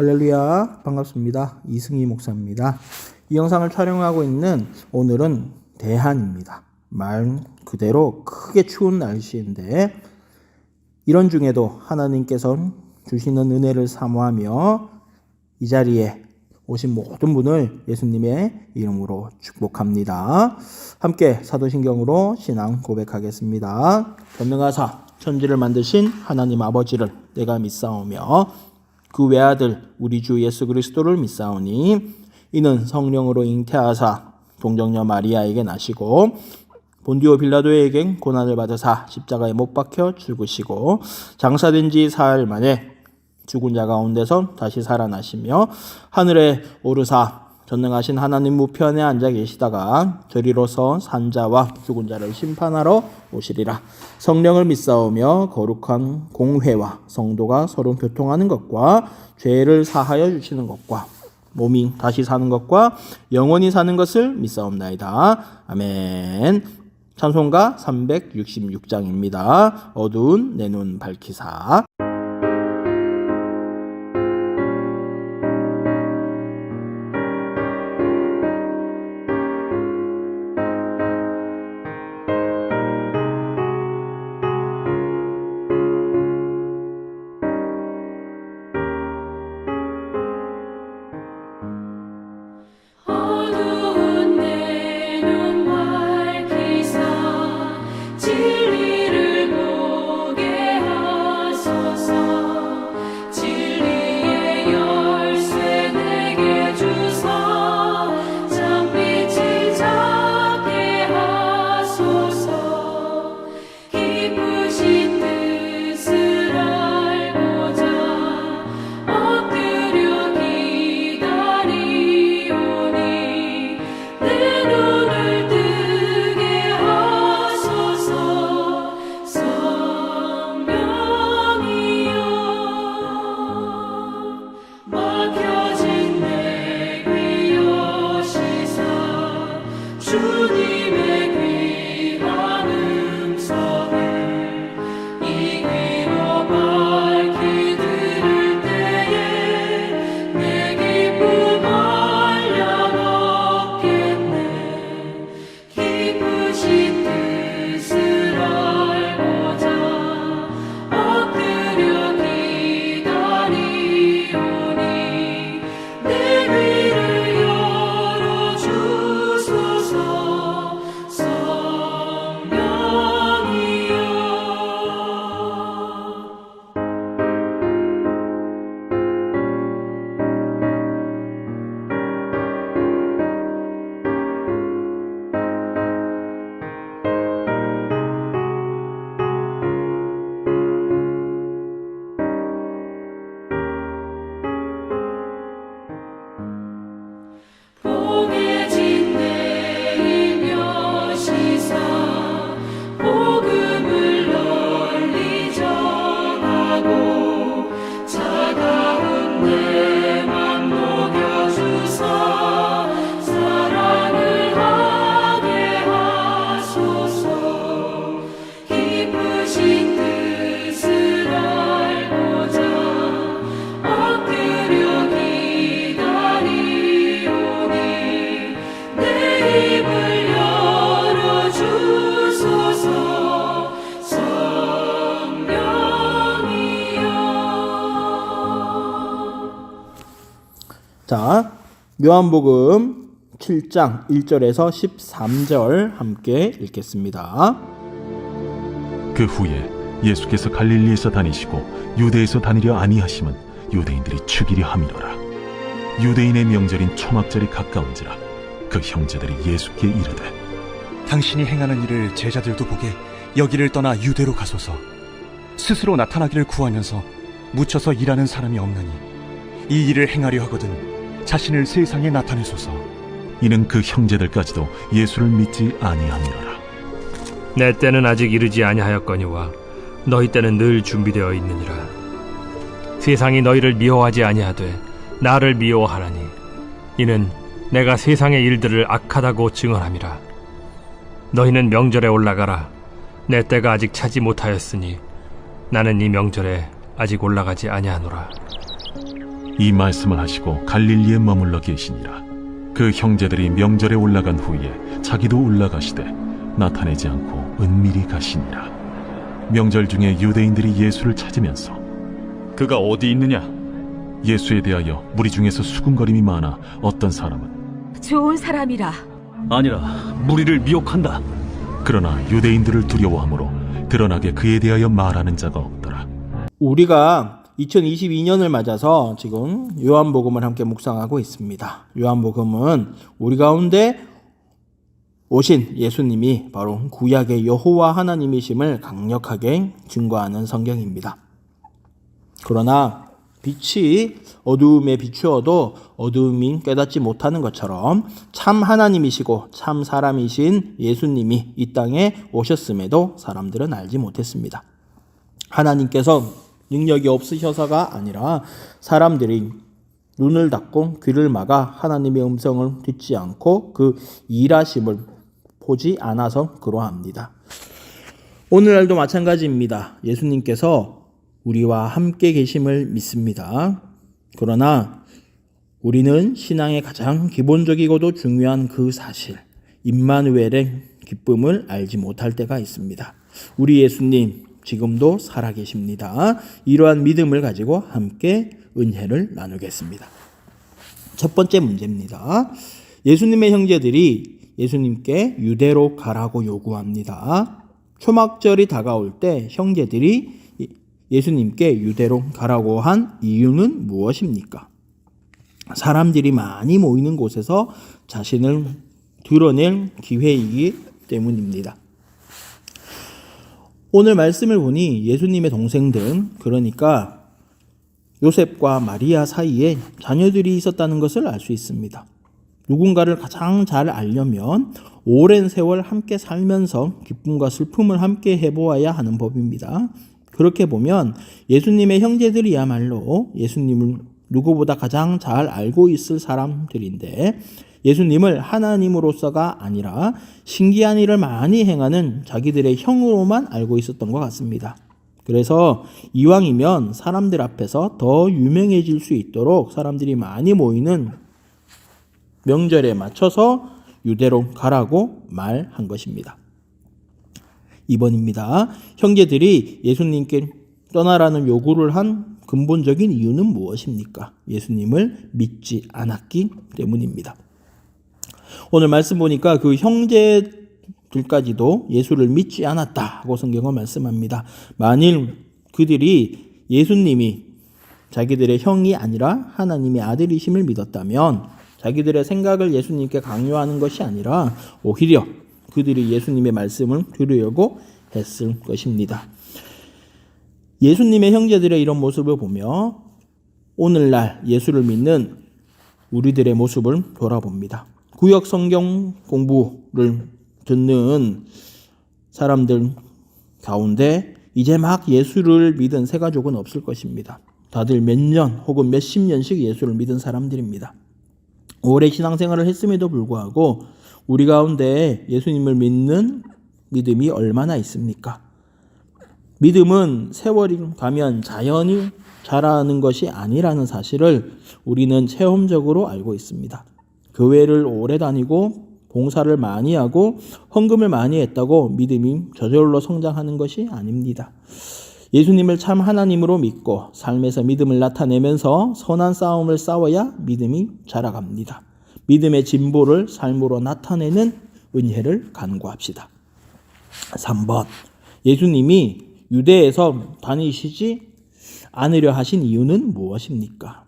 할렐루야, 반갑습니다. 이승희 목사입니다. 이 영상을 촬영하고 있는 오늘은 대한입니다. 말 그대로 크게 추운 날씨인데 이런 중에도 하나님께서 주시는 은혜를 사모하며 이 자리에 오신 모든 분을 예수님의 이름으로 축복합니다. 함께 사도신경으로 신앙 고백하겠습니다. 전능하사 천지를 만드신 하나님 아버지를 내가 믿사오며 그 외아들 우리 주 예수 그리스도를 믿사오니 이는 성령으로 잉태하사 동정녀 마리아에게 나시고 본디오 빌라도에게 고난을 받으사 십자가에 못 박혀 죽으시고 장사된 지 사흘 만에 죽은 자 가운데서 다시 살아나시며 하늘에 오르사 전능하신 하나님 우편에 앉아 계시다가 저리로서 산자와 죽은 자를 심판하러 오시리라. 성령을 믿사오며 거룩한 공회와 성도가 서로 교통하는 것과 죄를 사하여 주시는 것과 몸이 다시 사는 것과 영원히 사는 것을 믿사옵나이다. 아멘. 찬송가 366장입니다. 어두운 내 눈 밝히사. 자, 요한복음 7장 1절에서 13절 함께 읽겠습니다. 그 후에 예수께서 갈릴리에서 다니시고 유대에서 다니려 아니하심은 유대인들이 죽이려 함이로라. 유대인의 명절인 초막절이 가까운지라 그 형제들이 예수께 이르되 당신이 행하는 일을 제자들도 보게 여기를 떠나 유대로 가소서. 스스로 나타나기를 구하면서 묻혀서 일하는 사람이 없나니 이 일을 행하려 하거든 자신을 세상에 나타내소서. 이는 그 형제들까지도 예수를 믿지 아니함이로라. 내 때는 아직 이르지 아니하였거니와 너희 때는 늘 준비되어 있느니라. 세상이 너희를 미워하지 아니하되 나를 미워하라니 이는 내가 세상의 일들을 악하다고 증언함이라. 너희는 명절에 올라가라. 내 때가 아직 차지 못하였으니 나는 이 명절에 아직 올라가지 아니하노라. 이 말씀을 하시고 갈릴리에 머물러 계시니라. 그 형제들이 명절에 올라간 후에 자기도 올라가시되 나타내지 않고 은밀히 가시니라. 명절 중에 유대인들이 예수를 찾으면서 그가 어디 있느냐? 예수에 대하여 무리 중에서 수군거림이 많아 어떤 사람은 좋은 사람이라. 아니라 무리를 미혹한다. 그러나 유대인들을 두려워하므로 드러나게 그에 대하여 말하는 자가 없더라. 우리가 2022년을 맞아서 지금 요한복음을 함께 묵상하고 있습니다. 요한복음은 우리 가운데 오신 예수님이 바로 구약의 여호와 하나님이심을 강력하게 증거하는 성경입니다. 그러나 빛이 어두움에 비추어도 어두움이 깨닫지 못하는 것처럼 참 하나님이시고 참 사람이신 예수님이 이 땅에 오셨음에도 사람들은 알지 못했습니다. 하나님께서 능력이 없으셔서가 아니라 사람들이 눈을 닫고 귀를 막아 하나님의 음성을 듣지 않고 그 일하심을 보지 않아서 그러합니다. 오늘날도 마찬가지입니다. 예수님께서 우리와 함께 계심을 믿습니다. 그러나 우리는 신앙의 가장 기본적이고도 중요한 그 사실, 임마누엘의 기쁨을 알지 못할 때가 있습니다. 우리 예수님 지금도 살아계십니다. 이러한 믿음을 가지고 함께 은혜를 나누겠습니다. 첫 번째 문제입니다. 예수님의 형제들이 예수님께 유대로 가라고 요구합니다. 초막절이 다가올 때 형제들이 예수님께 유대로 가라고 한 이유는 무엇입니까? 사람들이 많이 모이는 곳에서 자신을 드러낼 기회이기 때문입니다. 오늘 말씀을 보니 예수님의 동생들, 그러니까 요셉과 마리아 사이에 자녀들이 있었다는 것을 알 수 있습니다. 누군가를 가장 잘 알려면 오랜 세월 함께 살면서 기쁨과 슬픔을 함께 해보아야 하는 법입니다. 그렇게 보면 예수님의 형제들이야말로 예수님을 누구보다 가장 잘 알고 있을 사람들인데 예수님을 하나님으로서가 아니라 신기한 일을 많이 행하는 자기들의 형으로만 알고 있었던 것 같습니다. 그래서 이왕이면 사람들 앞에서 더 유명해질 수 있도록 사람들이 많이 모이는 명절에 맞춰서 유대로 가라고 말한 것입니다. 2번입니다. 형제들이 예수님께 떠나라는 요구를 한 근본적인 이유는 무엇입니까? 예수님을 믿지 않았기 때문입니다. 오늘 말씀 보니까 그 형제들까지도 예수를 믿지 않았다고 성경은 말씀합니다. 만일 그들이 예수님이 자기들의 형이 아니라 하나님의 아들이심을 믿었다면 자기들의 생각을 예수님께 강요하는 것이 아니라 오히려 그들이 예수님의 말씀을 들으려고 했을 것입니다. 예수님의 형제들의 이런 모습을 보며 오늘날 예수를 믿는 우리들의 모습을 돌아봅니다. 구약 성경 공부를 듣는 사람들 가운데 이제 막 예수를 믿은 새 가족은 없을 것입니다. 다들 몇 년 혹은 몇십 년씩 예수를 믿은 사람들입니다. 오래 신앙생활을 했음에도 불구하고 우리 가운데 예수님을 믿는 믿음이 얼마나 있습니까? 믿음은 세월이 가면 자연히 자라는 것이 아니라는 사실을 우리는 체험적으로 알고 있습니다. 교회를 오래 다니고 봉사를 많이 하고 헌금을 많이 했다고 믿음이 저절로 성장하는 것이 아닙니다. 예수님을 참 하나님으로 믿고 삶에서 믿음을 나타내면서 선한 싸움을 싸워야 믿음이 자라갑니다. 믿음의 진보를 삶으로 나타내는 은혜를 간구합시다. 3번, 예수님이 유대에서 다니시지 않으려 하신 이유는 무엇입니까?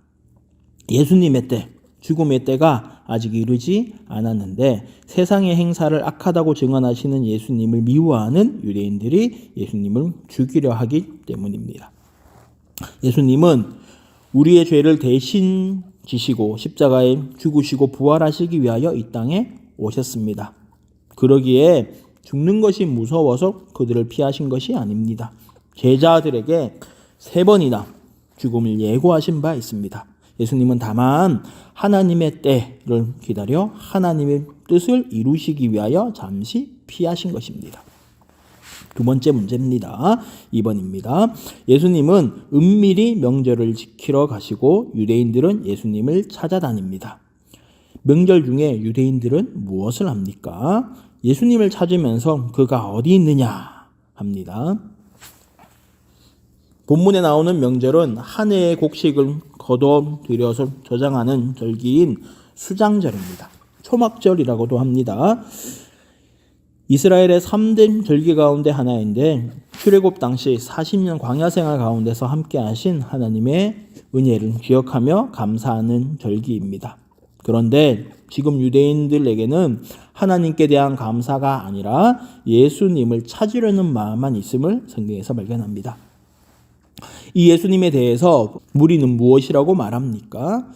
예수님의 때, 죽음의 때가 아직 이르지 않았는데 세상의 행사를 악하다고 증언하시는 예수님을 미워하는 유대인들이 예수님을 죽이려 하기 때문입니다. 예수님은 우리의 죄를 대신 지시고 십자가에 죽으시고 부활하시기 위하여 이 땅에 오셨습니다. 그러기에 죽는 것이 무서워서 그들을 피하신 것이 아닙니다. 제자들에게 3번이나 죽음을 예고하신 바 있습니다. 예수님은 다만 하나님의 때를 기다려 하나님의 뜻을 이루시기 위하여 잠시 피하신 것입니다. 두 번째 문제입니다. 2번입니다. 예수님은 은밀히 명절을 지키러 가시고 유대인들은 예수님을 찾아다닙니다. 명절 중에 유대인들은 무엇을 합니까? 예수님을 찾으면서 그가 어디 있느냐 합니다. 본문에 나오는 명절은 한 해의 곡식을 거둬들여서 저장하는 절기인 수장절입니다. 초막절이라고도 합니다. 이스라엘의 3대 절기 가운데 하나인데 출애굽 당시 40년 광야 생활 가운데서 함께 하신 하나님의 은혜를 기억하며 감사하는 절기입니다. 그런데 지금 유대인들에게는 하나님께 대한 감사가 아니라 예수님을 찾으려는 마음만 있음을 성경에서 발견합니다. 이 예수님에 대해서 무리는 무엇이라고 말합니까?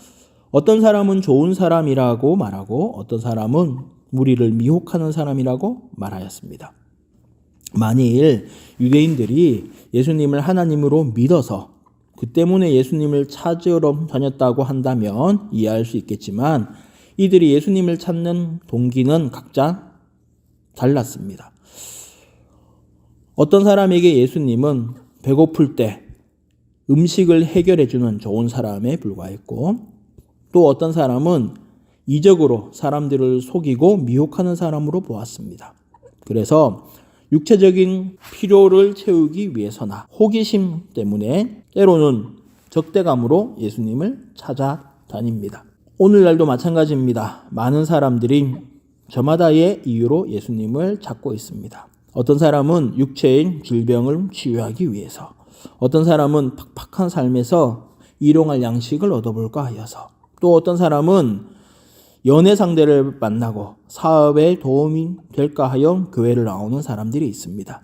어떤 사람은 좋은 사람이라고 말하고 어떤 사람은 무리를 미혹하는 사람이라고 말하였습니다. 만일 유대인들이 예수님을 하나님으로 믿어서 그 때문에 예수님을 찾으러 다녔다고 한다면 이해할 수 있겠지만 이들이 예수님을 찾는 동기는 각자 달랐습니다. 어떤 사람에게 예수님은 배고플 때 음식을 해결해주는 좋은 사람에 불과했고 또 어떤 사람은 이적으로 사람들을 속이고 미혹하는 사람으로 보았습니다. 그래서 육체적인 필요를 채우기 위해서나 호기심 때문에 때로는 적대감으로 예수님을 찾아다닙니다. 오늘날도 마찬가지입니다. 많은 사람들이 저마다의 이유로 예수님을 찾고 있습니다. 어떤 사람은 육체의 질병을 치유하기 위해서, 어떤 사람은 팍팍한 삶에서 일용할 양식을 얻어볼까 하여서, 또 어떤 사람은 연애 상대를 만나고 사업에 도움이 될까 하여 교회를 나오는 사람들이 있습니다.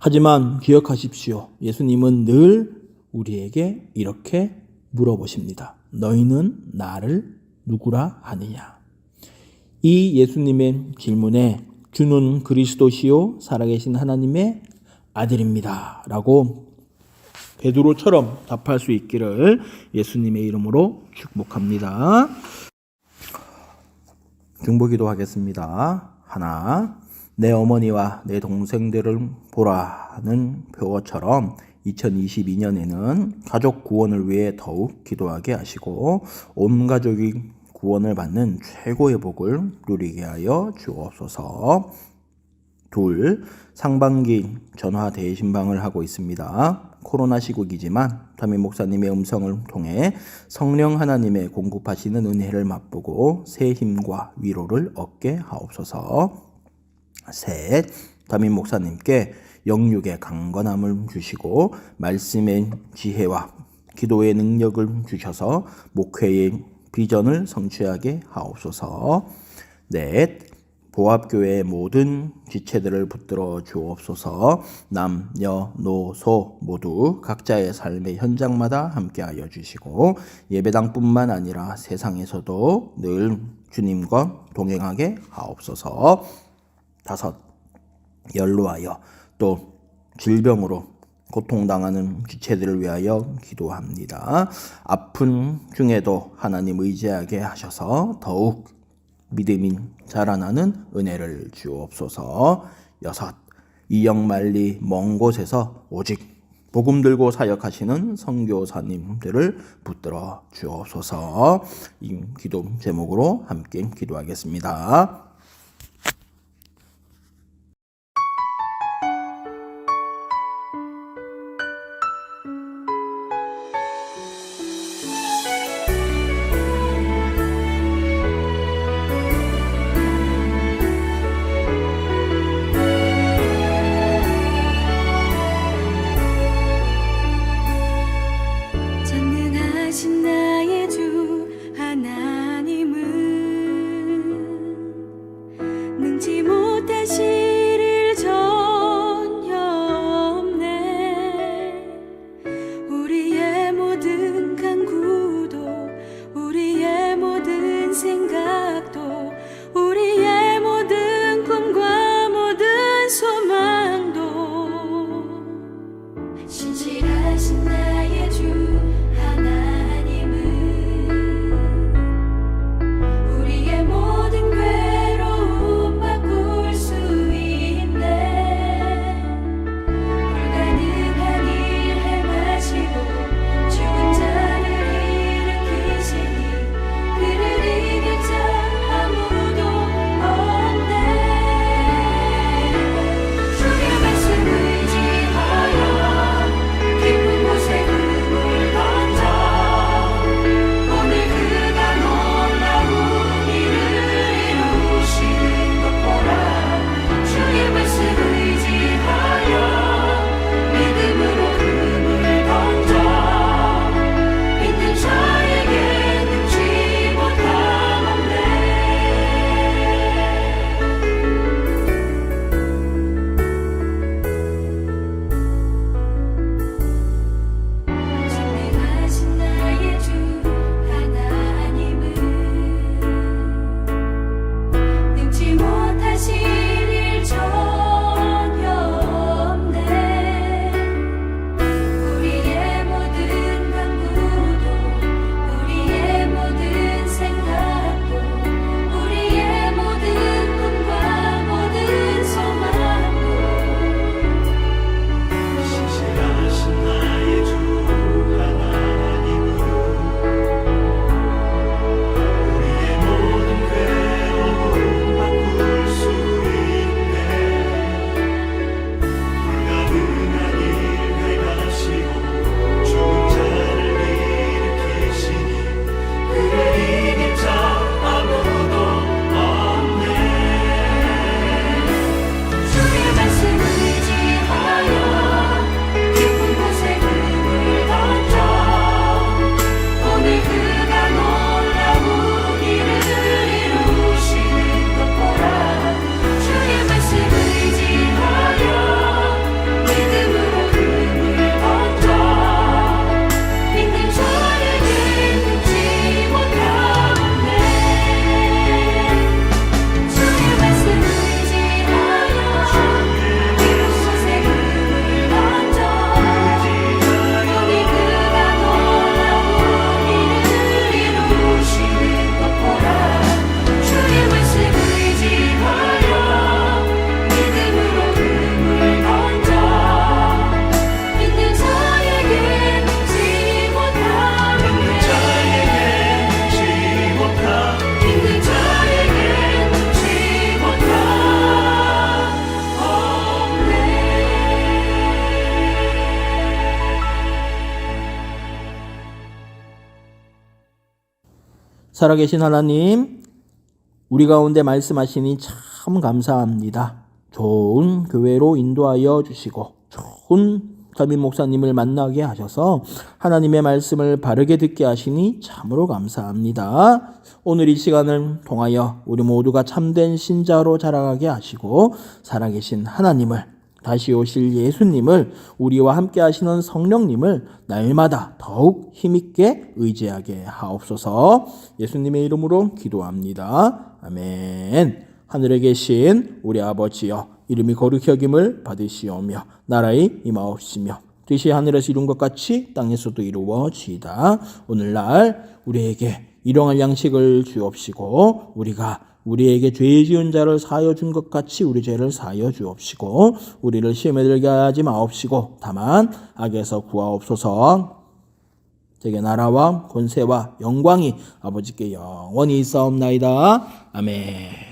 하지만 기억하십시오. 예수님은 늘 우리에게 이렇게 물어보십니다. 너희는 나를 누구라 하느냐? 이 예수님의 질문에 주는 그리스도시요 살아계신 하나님의 아들입니다 라고 베드로처럼 답할 수 있기를 예수님의 이름으로 축복합니다. 중보기도 하겠습니다. 하나, 내 어머니와 내 동생들을 보라는 표어처럼 2022년에는 가족 구원을 위해 더욱 기도하게 하시고 온 가족이 구원을 받는 최고의 복을 누리게 하여 주옵소서. 둘, 상반기 전화 대신방을 하고 있습니다. 코로나 시국이지만 담임 목사님의 음성을 통해 성령 하나님의 공급하시는 은혜를 맛보고 새 힘과 위로를 얻게 하옵소서. 셋, 담임 목사님께 영육의 강건함을 주시고 말씀의 지혜와 기도의 능력을 주셔서 목회의 비전을 성취하게 하옵소서. 넷, 보합교회의 모든 지체들을 붙들어 주옵소서. 남, 여, 노, 소 모두 각자의 삶의 현장마다 함께하여 주시고 예배당뿐만 아니라 세상에서도 늘 주님과 동행하게 하옵소서. 다섯, 연로하여 또 질병으로 고통당하는 지체들을 위하여 기도합니다. 아픈 중에도 하나님 의지하게 하셔서 더욱 믿음이 자라나는 은혜를 주옵소서. 여섯, 이역만리 먼 곳에서 오직 복음 들고 사역하시는 선교사님들을 붙들어 주옵소서. 이 기도 제목으로 함께 기도하겠습니다. 전능하신 나의 주 하나님은 살아계신 하나님, 우리 가운데 말씀하시니 참 감사합니다. 좋은 교회로 인도하여 주시고 좋은 담임 목사님을 만나게 하셔서 하나님의 말씀을 바르게 듣게 하시니 참으로 감사합니다. 오늘 이 시간을 통하여 우리 모두가 참된 신자로 자라가게 하시고 살아계신 하나님을, 다시 오실 예수님을, 우리와 함께 하시는 성령님을 날마다 더욱 힘있게 의지하게 하옵소서. 예수님의 이름으로 기도합니다. 아멘. 하늘에 계신 우리 아버지여, 이름이 거룩히 여김을 받으시오며 나라의 임하옵시며 뜻이 하늘에서 이룬 것 같이 땅에서도 이루어지이다. 오늘날 우리에게 일용할 양식을 주옵시고 우리가 우리에게 죄 지은 자를 사하여 준 것 같이 우리 죄를 사하여 주옵시고 우리를 시험에 들게 하지 마옵시고 다만 악에서 구하옵소서. 제게 나라와 권세와 영광이 아버지께 영원히 있사옵나이다. 아멘.